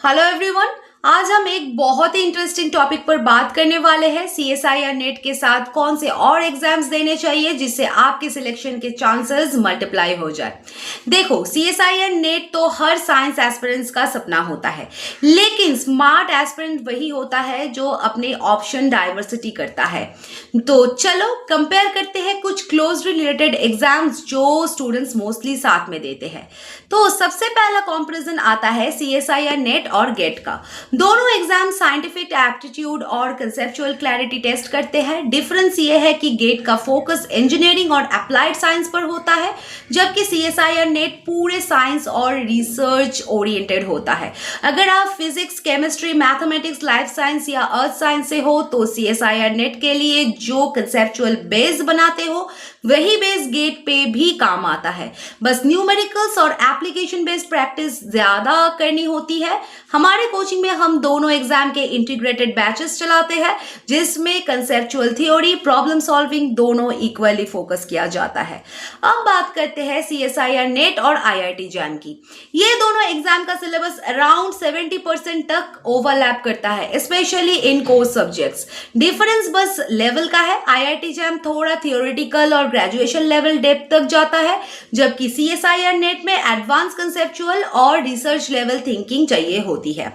Hello everyone. आज हम एक बहुत ही इंटरेस्टिंग टॉपिक पर बात करने वाले हैं। सीएसआईआर नेट के साथ कौन से और एग्जाम्स देने चाहिए जिससे आपके सिलेक्शन के चांसेस मल्टीप्लाई हो जाए। देखो, सीएसआईआर नेट तो हर साइंस एस्पिरेंट्स का सपना होता है, लेकिन स्मार्ट एस्पिरेंट वही होता है जो अपने ऑप्शन डाइवर्सिटी करता है। तो चलो कंपेयर करते हैं कुछ क्लोजली रिलेटेड एग्जाम्स जो स्टूडेंट्स मोस्टली साथ में देते हैं। तो सबसे पहला कंपैरिजन आता है सीएसआईआर नेट और गेट का। दोनों एग्जाम साइंटिफिक एप्टीट्यूड और कंसेप्चुअल क्लैरिटी टेस्ट करते हैं। डिफरेंस ये है कि गेट का फोकस इंजीनियरिंग और अप्लाइड साइंस पर होता है, जबकि सीएसआईआर नेट पूरे साइंस और रिसर्च ओरिएंटेड होता है। अगर आप physics, chemistry, mathematics, life science या अर्थ साइंस से हो तो सीएसआईआर नेट के लिए जो कंसेप्चुअल बेस बनाते हो वही बेस गेट पे भी काम आता है। बस न्यूमेरिकल्स और एप्लीकेशन बेस्ड प्रैक्टिस ज्यादा करनी होती है। हमारे कोचिंग में हम दोनों एग्जाम के इंटीग्रेटेड बैचेस चलाते हैं, जिसमें कंसेप्चुअल थ्योरी, प्रॉब्लम सॉल्विंग दोनों इक्वली फोकस किया जाता है। अब बात करते हैं सीएसआईआर नेट और आईआईटी जैम की। ये दोनों एग्जाम का सिलेबस अराउंड 70% तक ओवरलैप करता है, specially in core subjects. Difference बस लेवल का है। आईआईटी जैम थोड़ा थियोरेटिकल और ग्रेजुएशन लेवल डेप्थ तक जाता है, जबकि सीएसआईआर नेट में एडवांस कंसेप्चुअल और रिसर्च लेवल थिंकिंग चाहिए होती है।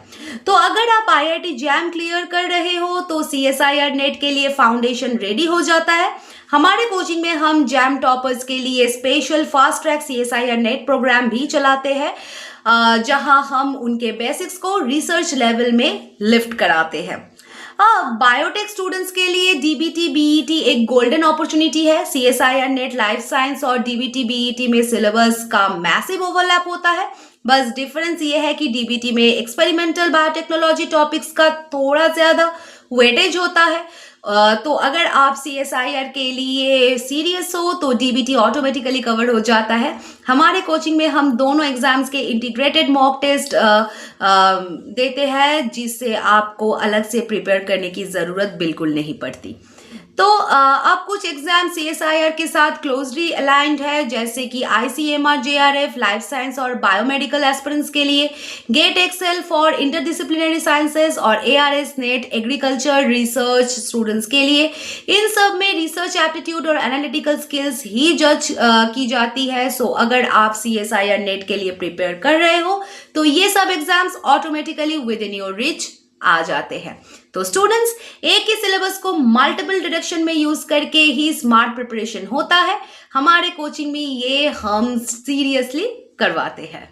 तो अगर आप आईआईटी जैम क्लियर कर रहे हो तो सीएसआईआर नेट के लिए फाउंडेशन रेडी हो जाता है। हमारे कोचिंग में हम जैम टॉपर्स के लिए special fast track CSIR NET programme भी चलाते हैं, जहां हम उनके बेसिक्स को रिसर्च लेवल में लिफ्ट कराते हैं। बायोटेक स्टूडेंट्स के लिए डीबीटी बीईटी एक गोल्डन अपॉर्चुनिटी है। सीएसआईआर नेट लाइफ साइंस और डीबीटी बीईटी में सिलेबस का मैसिव ओवरलैप होता है। बस डिफरेंस ये है कि डीबीटी में एक्सपेरिमेंटल बायोटेक्नोलॉजी टॉपिक्स का थोड़ा ज्यादा वेटेज होता है। तो अगर आप सीएसआईआर के लिए सीरियस हो तो डीबीटी ऑटोमेटिकली कवर हो जाता है। हमारे कोचिंग में हम दोनों एग्जाम्स के इंटीग्रेटेड मॉक टेस्ट देते हैं, जिससे आपको अलग से प्रिपेयर करने की ज़रूरत बिल्कुल नहीं पड़ती। तो अब कुछ एग्जाम सीएसआईआर के साथ क्लोजली अलाइंड है, जैसे कि आईसीएमआर, जेआरएफ, लाइफ साइंस और बायोमेडिकल एस्पिरेंट्स के लिए, GATE XL for interdisciplinary sciences और ARS NET agriculture research students के लिए। इन सब में रिसर्च एप्टीट्यूड और एनालिटिकल स्किल्स ही जज की जाती है। सो अगर आप सीएसआईआर नेट के लिए प्रिपेयर कर रहे हो तो ये सब exams automatically within your reach आ जाते हैं। तो स्टूडेंट्स, एक ही सिलेबस को मल्टीपल डायरेक्शन में यूज करके ही स्मार्ट प्रिपरेशन होता है। हमारे कोचिंग में ये हम सीरियसली करवाते हैं।